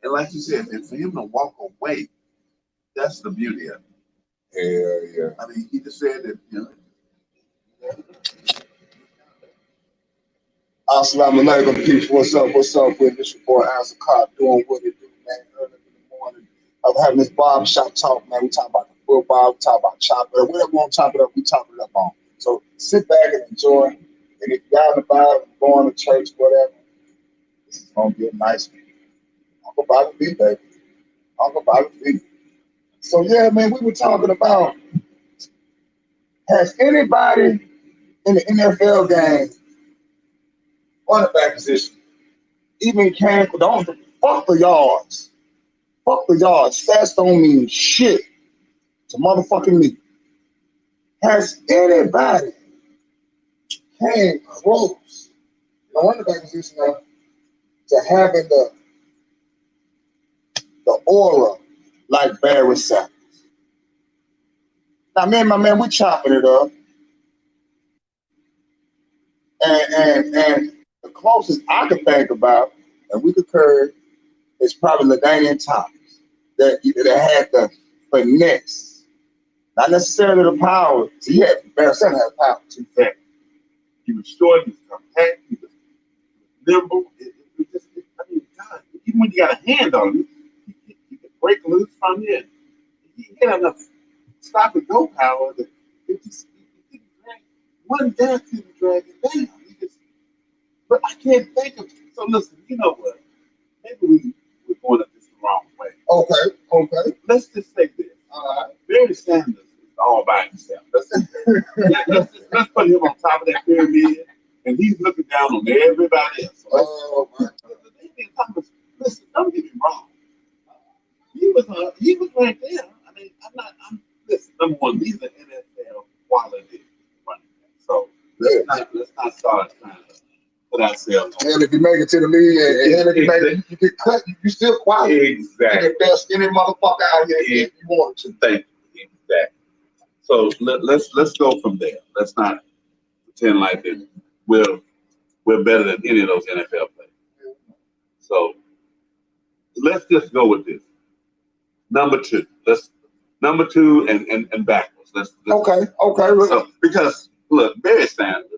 And like you said, and for him to walk away, that's the beauty of it. Yeah. I mean, he just said that, you know. Assalamu alaikum, peeps. What's up? What's up with this? Your boy Answer Cop doing what it do, man. Early in the morning. I'm having this barbershop talk, man. We talk about the football, we talk about chop it up. Whatever we want to chop it up, we chop it up on. So sit back and enjoy. And if you're out and about, going to church, whatever, this is going to be a nice one. Uncle Bobby B, baby. Uncle Bobby B. So, yeah, man, we were talking about, has anybody in the NFL game quarterback position even came don't fuck the yards. Fuck the yards. Stats don't mean shit to motherfucking me. Has anybody came close in the quarterback position to having the aura like Barry Sanders? Now, me and my man, we chopping it up. And the closest I could think about, and we concur, is probably LaDainian Thomas that had the finesse, not necessarily the power. See, yeah, Barry Sanders had power too. He was short, he was compact, he was nimble. It just, I mean, God, even when you got a hand on him, he could break loose from you. He had enough stop and go power that it just he drag one guy couldn't drag it down. But I can't think of. So listen, you know what? Maybe we're going at this the wrong way. Okay. Let's just say this. Barry Sanders is all by himself. Let's put him on top of that pyramid, and he's looking down on everybody else. So my Thomas, listen, don't get me wrong. He was right there. I mean, listen, number one, these are NFL quality running backs. So let's not start trying to put ourselves on. And if you make it to the league, and if you make it, you get cut, you still quality. Exactly. You can best any motherfucker out here if you want to. Thank you. Exactly. So let's go from there. Let's not pretend like that we're better than any of those NFL players. So let's just go with this. Number two. Number two and backwards. Okay. So, because look, Barry Sanders,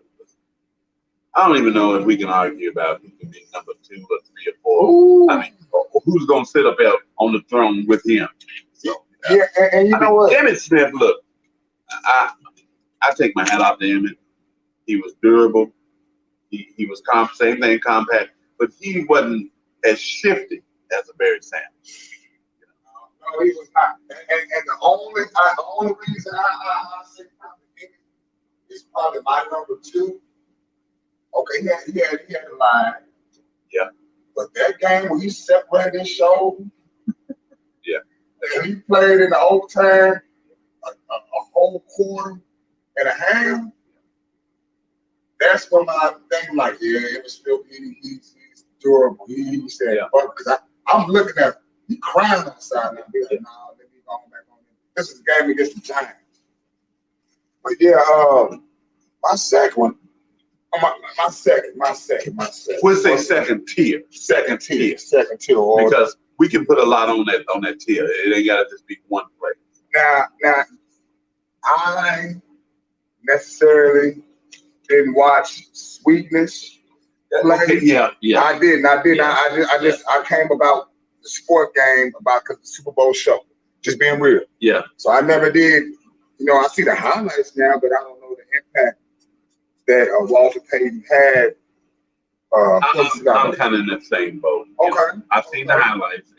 I don't even know if we can argue about who can be number 2 or 3 or 4. Ooh. I mean, who's gonna sit up there on the throne with him? So, yeah, and you know what? Emmitt Smith, look, I take my hat off to Emmitt. He was durable. He was same thing, compact, but he wasn't as shifty as a Barry Sanders. No, he was not. And the only reason I say Emmitt is probably my number 2. Okay, he had a line. Yeah. But that game when he separated his shoulder, yeah, and he played in the overtime a whole quarter and a half, that's when I think like, yeah, it was still he's durable. He said, because I'm looking at him, he crying on the side, and I'm like, nah, let me go back on him. This is a game against the Giants. But yeah, my second one. My second. We'll say second tier. Because we can put a lot on that tier. It ain't gotta just be one play. Now, I necessarily didn't watch Sweetness play. Okay, yeah. I didn't. I came about the sport game because the Super Bowl show. Just being real. Yeah. So I never did. I see the highlights now, but I don't know the impact that Walter Payton had. I'm kind of in that same boat. Okay. I've seen the highlights,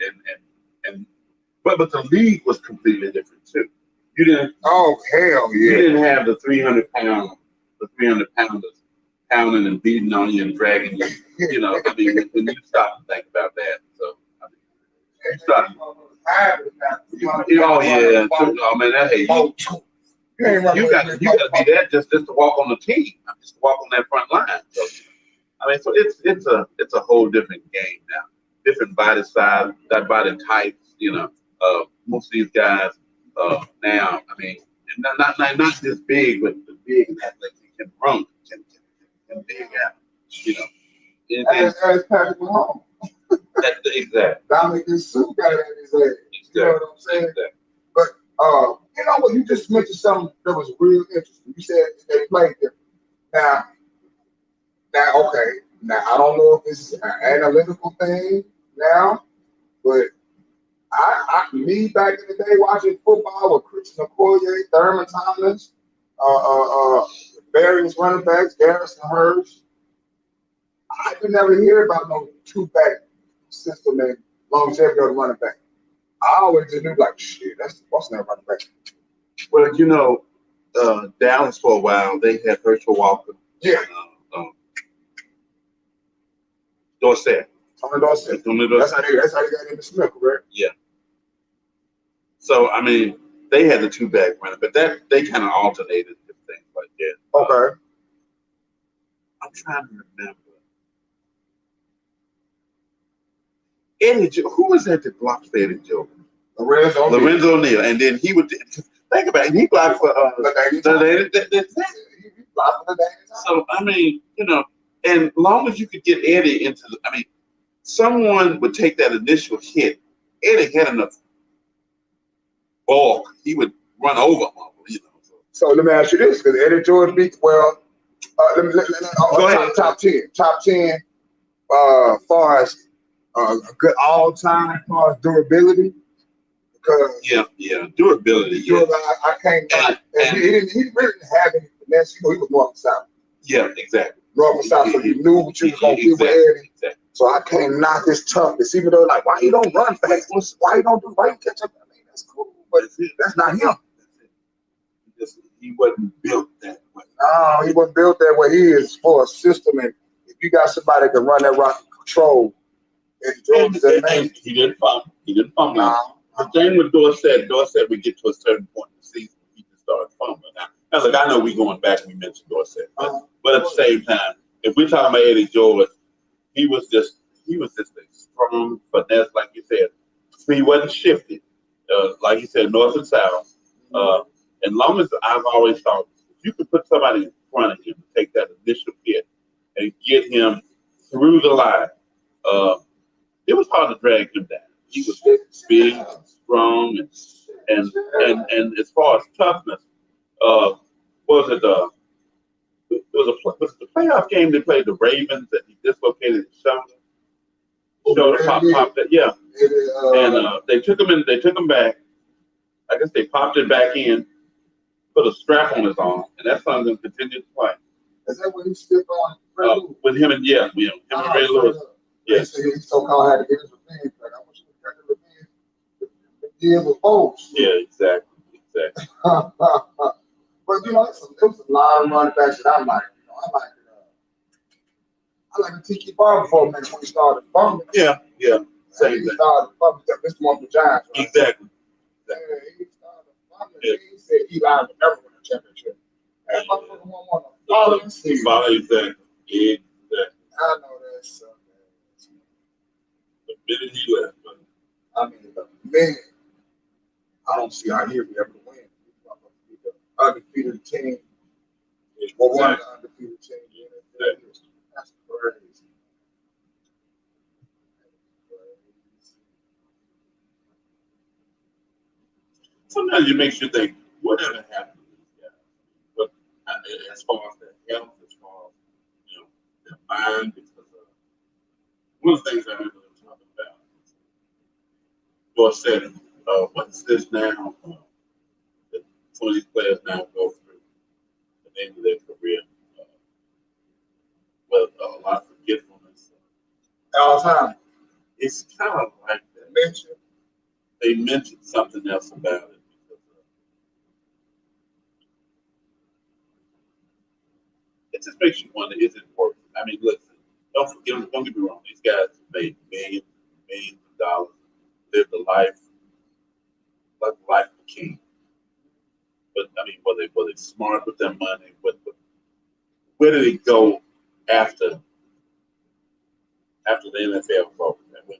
but the league was completely different too. You didn't. Oh hell yeah! You didn't have the 300-pounders pounding and beating on you and dragging you. I mean, when you stop and think about that, so I mean, you start. Oh yeah, I mean that hate. You got to be there just to walk on the team, just to walk on that front line. So, I mean, so it's a whole different game now. Different body size, that body types. Most of these guys now, I mean, not just big, but the big athletes can run, can dig out. As Patrick Mahomes. Exactly. Dominican Sue got it in his head. Exactly. You know what I'm saying? Exactly. But you know what? You just mentioned something that was real interesting. You said they played different. Now, okay. Now I don't know if it's an analytical thing now, but me back in the day watching football with Christian Okoye, Thurman Thomas, various running backs, Garrison Hurst. I could never hear about no two-back system and longevity of the running back. I always just knew like, shit, that's what's that running back. Well, Dallas for a while they had Herschel Walker. Yeah. Dorsett. Tony Dorsett. That's how they got into Smith, correct? Yeah. So I mean, they had the two-back running, but they kind of alternated things like that. Okay. I'm trying to remember. Who was that blocked for Eddie Joe? Lorenzo O'Neal, and then he would think about it. He blocked for So I mean, and long as you could get Eddie into someone would take that initial hit. Eddie had enough bulk; he would run over him. So let me ask you this: because Eddie George beat top 10, far as a good all-time far as durability. Because durability. Yeah. I can't. He really didn't have any finesse. He was north and south. Yeah, exactly. North and south, so you knew what you was gonna do with Eddie. Exactly. So I can't knock his toughness, even though like, why he don't run fast? Why he catch up? I mean, that's cool, but that's not him. He wasn't built that way. No, he wasn't built that way. He is for a system, and if you got somebody that can run that rock and control, Eddie George is amazing. He didn't fumble. No. The thing with Dorsett would get to a certain point in the season, he just started fumbling. Now, look, I know we're going back and we mentioned Dorsett, but at the same time, if we're talking about Eddie George, he was just a strong finesse, like you said. He wasn't shifted, like you said, north and south. And long as I've always thought, if you could put somebody in front of him and take that initial hit and get him through the line, it was hard to drag him down. He was big, strong, and as far as toughness, was it the playoff game they played the Ravens that he dislocated his shoulder? Popped it, yeah. And they took him back. I guess they popped it back in, put a strap on his arm, and that son's gonna continue to play. Is that what he stepped on? With him and him and Ray Lewis. Yes. He so-called had to get his revenge. Like, I want you to get the revenge. Deal with folks. Yeah, exactly. But there was a lot of running backs that I like. I like Tiki Barber before when he started fumbling. Yeah. Same thing. He started fumbling. Mr. One for Giants. Right? Exactly. Yeah, he started fumbling. Yeah. He said Eli would never win a championship. That motherfucker won the following season. Exactly. I know that's the minute he left. I mean, the minute. I don't see how he'll be able to win. The undefeated team. Or one of the undefeated teams. That's crazy. Sometimes it makes you think, whatever happened to these guys? But as far as their health, as far as their mind, because one of the things I remember them talking about, George said, what's this now? That some of these players now go through the end of their career with a lot of forgetfulness. All the time. It's kind of like that. They mentioned something else about it. It just makes you wonder, is it worth it? I mean, listen, don't get me wrong. These guys made millions of dollars, lived a life like the life of a king. But I mean, were they smart with their money? Where did it go after the NFL broke? When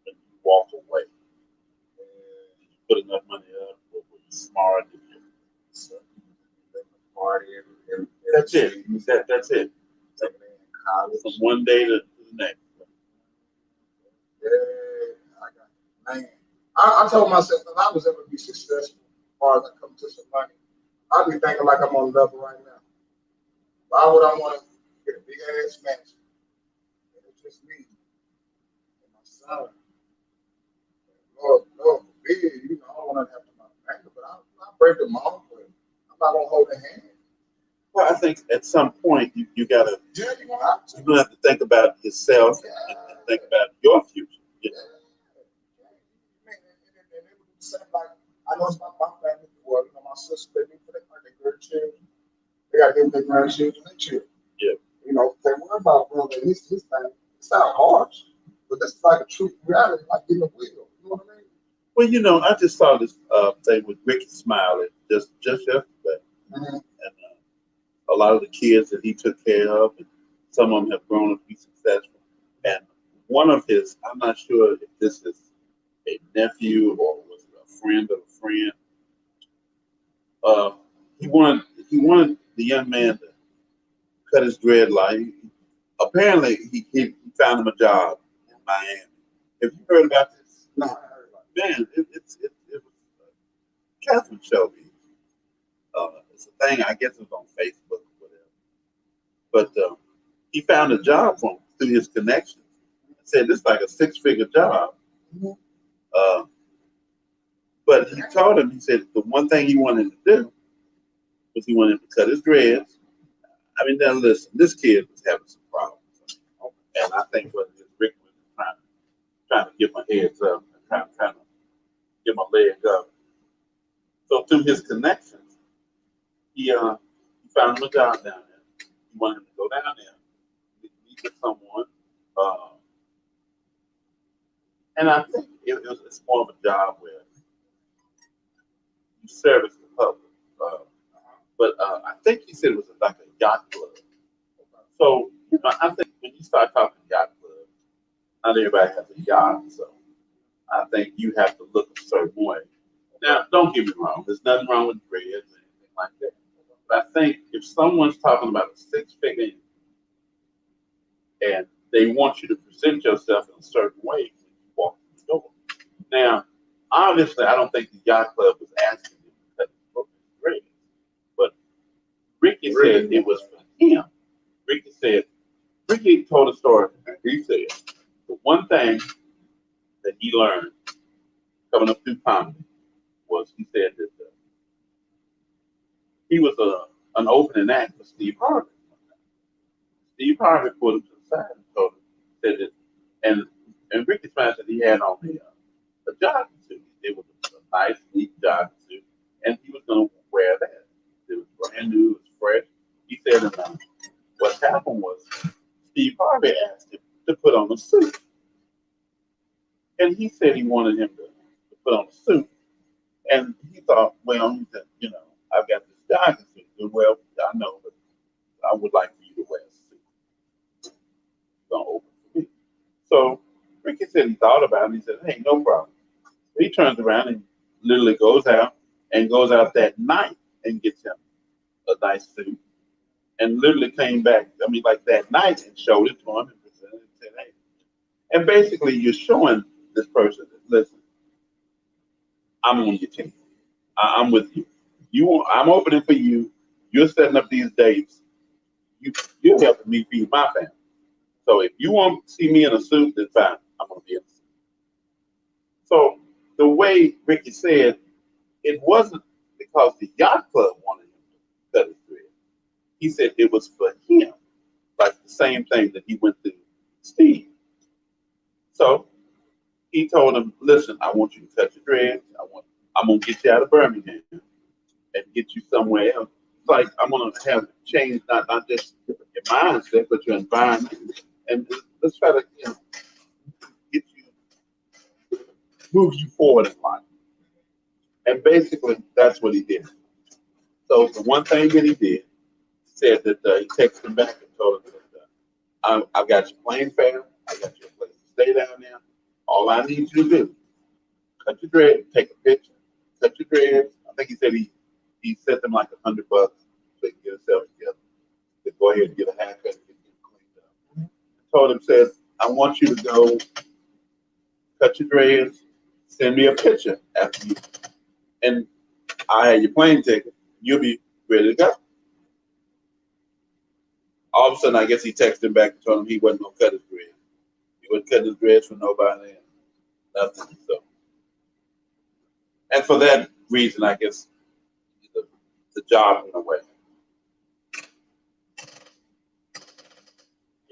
you walked away, did you put enough money up? Were you smart? Did you party? That's it. That's it. From one day to the next. Man, I told myself if I was ever be successful, as far as I come to some money, I'd be thinking like I'm on the level right now. Why would I want to get a big ass mansion? And it's just me and my son. Lord forbid, you know, I don't want to have to my banker, but I'll break them off, but I'm not gonna hold a hand. Well, I think at some point you gotta Yeah, you gonna have to. you're gonna have to think about yourself Yeah, and think about your future. yeah. Man, and they would do the same. Like I know it's my family. Well, you know, my sister, they do for their grandchildren. They got to give their grandchildren their children. Yeah. You know, they worry about brother. His thing. It's not harsh, but this is like a true reality, like getting a wheel. You know what I mean? Well, I just saw this thing with Ricky Smiley just yesterday, Mm-hmm. and a lot of the kids that he took care of, and some of them have grown up to be successful. And one of his, I'm not sure if this is a nephew or was it a friend of a friend. Uh, he wanted the young man to cut his dreadlock. Apparently, he found him a job in Miami. Have you heard about this? No, I heard about Man, it was Catherine showed me. It's a thing. I guess it was on Facebook or whatever. But he found a job for him through his connections. Said this is like a six-figure job. it. Mm-hmm. Uh, but he told him, he said the one thing he wanted to do was he wanted him to cut his dreads. I mean, now listen, this kid was having some problems, and I think what Rick was trying to get my heads up, and trying to get my leg up. So through his connections, he found him a job down there. He wanted him to go down there, meet with someone, uh, and I think it's more of a job where you service the public. Uh, but I think he said it was like a yacht club. So I think when you start talking yacht club, not everybody has a yacht, so I think you have to look a certain way. Now, don't get me wrong. There's nothing wrong with breads or anything like that. But I think if someone's talking about a six-figure and they want you to present yourself in a certain way when you walk through the door. Now, obviously, I don't think the yacht club was asking him to cut his dreads, but Ricky said it was for him. Ricky said, Ricky told a story, and he said the one thing that he learned coming up through comedy was he said that he was an opening act for Steve Harvey. Steve Harvey pulled him to the side and told him, said that, and Ricky Smiley said he had on a jogging suit. It was a nice, neat jogging suit, and he was going to wear that. It was brand new, it was fresh. He said, and what happened was Steve Harvey asked him to put on a suit. And he said he wanted him to put on a suit. And he thought, well, he said, I've got this jogging suit. He said, well, I know, but I would like for you to wear a suit. It's going to open for me. So Ricky said he thought about it. He said, hey, no problem. So he turns around and literally goes out that night and gets him a nice suit. And literally came back, I mean, like that night and showed it to him and presented it and said, hey. And basically, you're showing this person, listen, I'm on your team. I'm with you. I'm opening for you. You're setting up these dates. You're helping me feed my family. So if you want to see me in a suit, then fine. I'm gonna be in a suit. So the way Ricky said, it wasn't because the yacht club wanted him to cut his dread. He said it was for him, like the same thing that he went through Steve. So he told him, listen, I want you to cut your dreads. I'm gonna get you out of Birmingham and get you somewhere else. It's like I'm gonna have change not just your mindset, but your environment. And let's try to get you move you forward in life. And basically that's what he did. So the one thing that he did said that he texted him back and told him that I've got your plane fare, I got your place to stay down there. All I need you to do, cut your dread, take a picture, cut your dreads. I think he said he sent them like $100 so he can get himself together. To go ahead and get a haircut and get cleaned up. Told him, says, I want you to go cut your dreads, send me a picture after you, and I had your plane ticket. You'll be ready to go. All of a sudden, I guess he texted him back and told him he wasn't gonna cut his dreads. He wouldn't cut his dreads for nobody and nothing. So, and for that reason, I guess the job went away.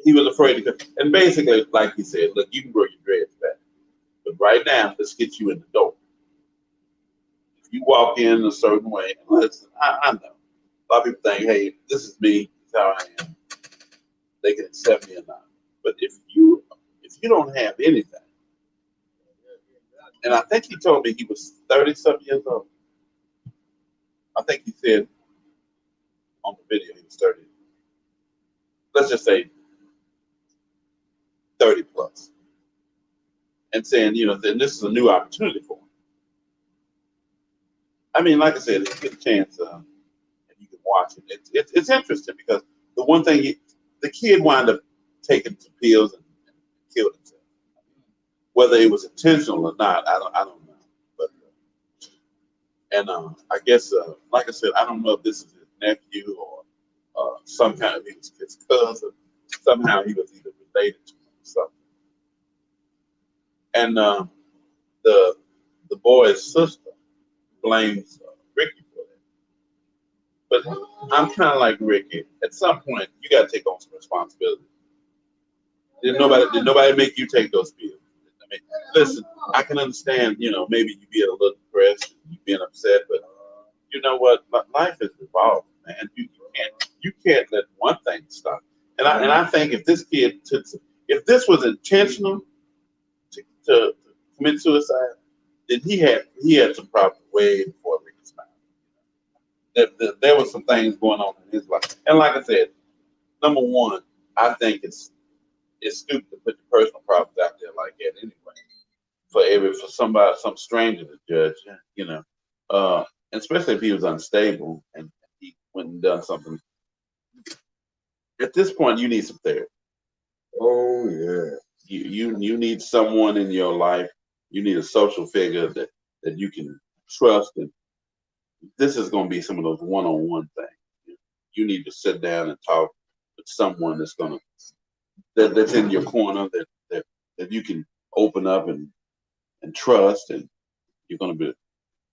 He was afraid to cut. And basically, like he said, look, you can grow your dreads back, but right now, let's get you in the door. If you walk in a certain way, listen, I know. A lot of people think, hey, this is me, this is how I am. They can accept me or not. But if you don't have anything, and I think he told me he was 30-something years old. I think he said on the video he was 30. Let's just say 30 plus. And saying, then this is a new opportunity for him. I mean, like I said, if you get a chance and you can watch it, it's interesting because the one thing the kid wound up taking some pills and killed himself. Whether it was intentional or not, I don't know. But I guess, like I said, I don't know if this is his nephew or some kind of his cousin. Somehow he was either related to him or something. And the boy's sister blames Ricky for that. But I'm kind of like Ricky. At some point, you got to take on some responsibility. Did nobody make you take those pills? I mean, listen, I can understand, maybe you being a little depressed, you being upset, but you know what? Life is revolving, man. You can't let one thing stop. And I think if this kid if this was intentional to commit suicide, then he had some problems way before Ricky's time. There was some things going on in his life, and like I said, number one, I think it's stupid to put your personal problems out there like that anyway. For some stranger to judge, especially if he was unstable and he went and done something. At this point, you need some therapy. Oh yeah. You need someone in your life. You need a social figure that you can trust, and this is going to be some of those one-on-one things. You need to sit down and talk with someone that's in your corner that you can open up and trust, and you're going to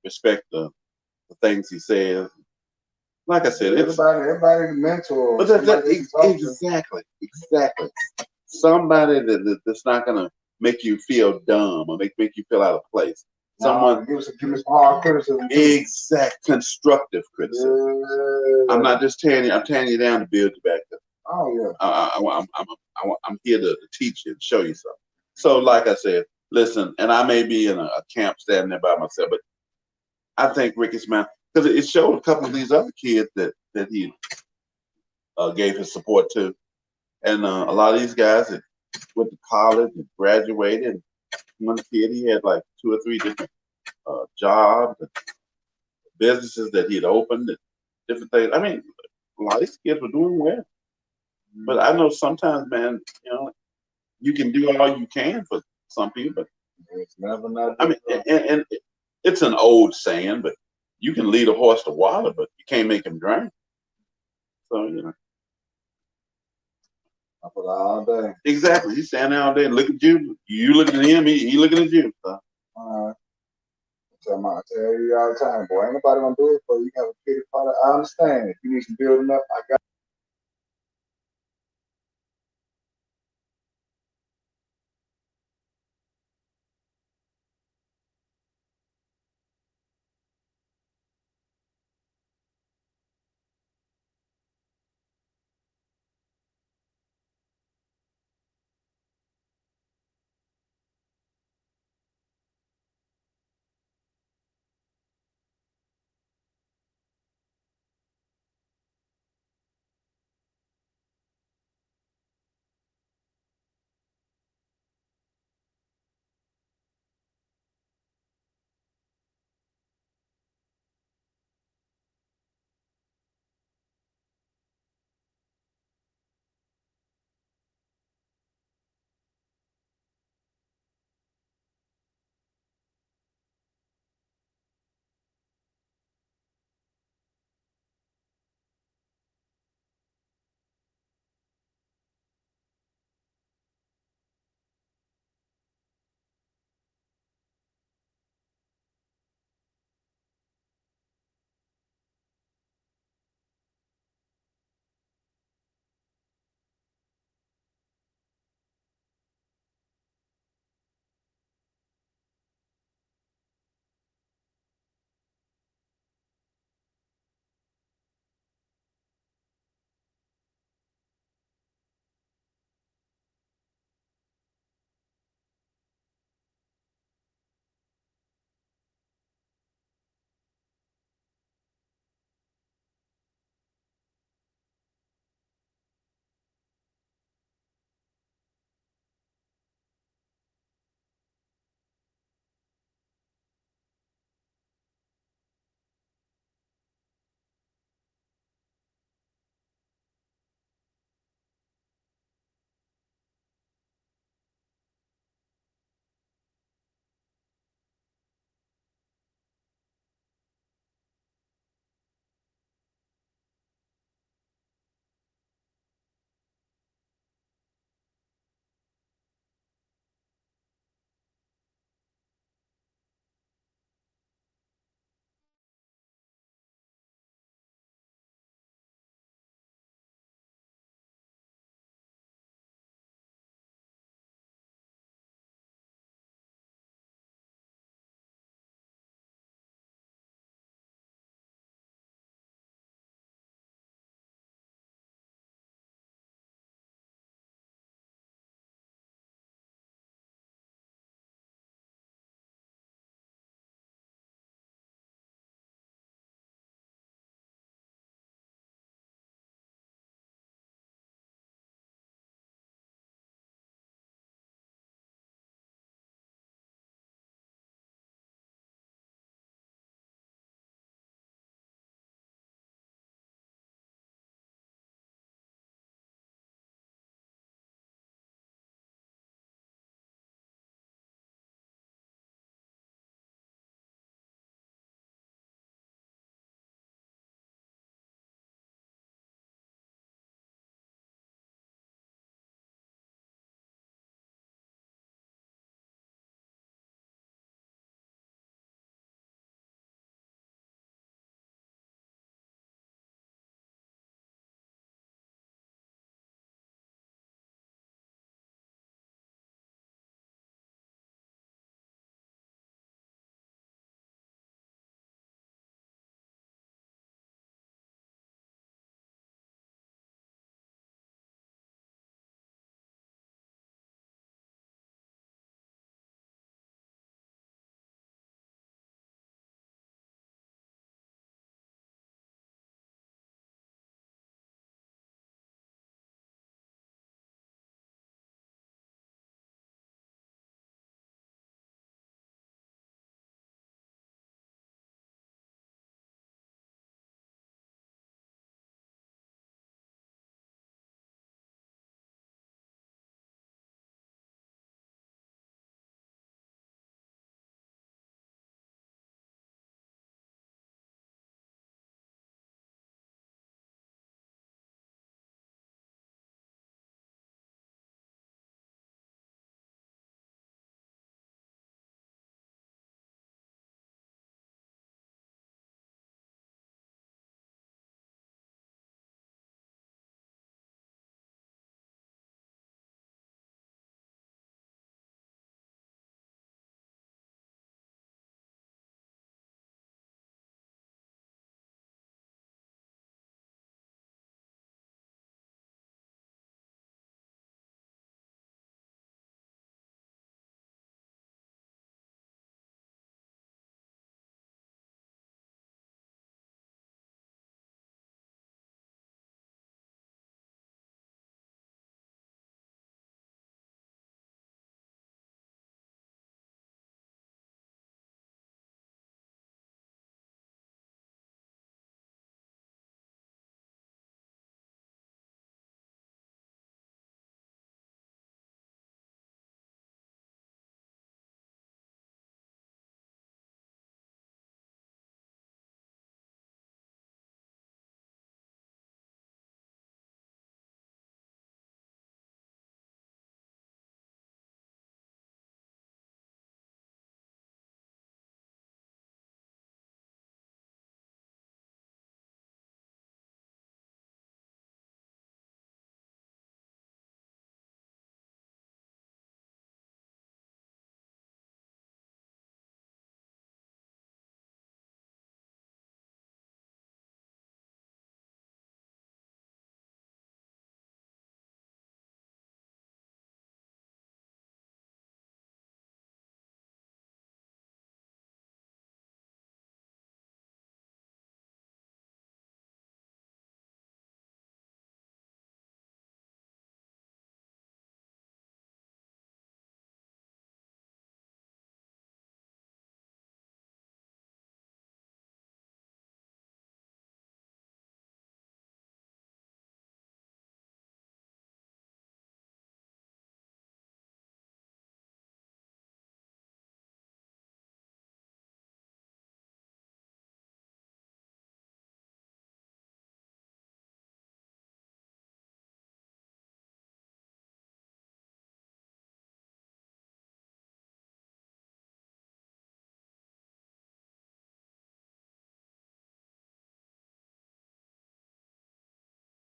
respect the things he says. Like I said, everybody's mentor. But exactly. Somebody that's not going to make you feel dumb or make you feel out of place. Someone give us hard criticism. Exact constructive criticism. Yeah. I'm not just tearing you. I'm tearing you down to build you back up. Oh yeah. I'm here to teach you and show you something. So, like I said, listen, and I may be in a camp standing there by myself, but I think Ricky's man, because it showed a couple of these other kids that he gave his support to, and a lot of these guys that went to college and graduated. And one kid, he had like 2 or 3 different jobs and businesses that he had opened and different things. I mean, a lot of these kids were doing well. But I know sometimes, man, you can do all you can for some people. It's never not. I mean, and it's an old saying, but you can lead a horse to water, but you can't make him drink. So, I put all day. Exactly. He's standing there all day. Look at you. You looking at him. He looking at you. So. I tell you all the time, boy, ain't nobody gonna do it for you. You have a pity party. I understand. If you need some building up, I got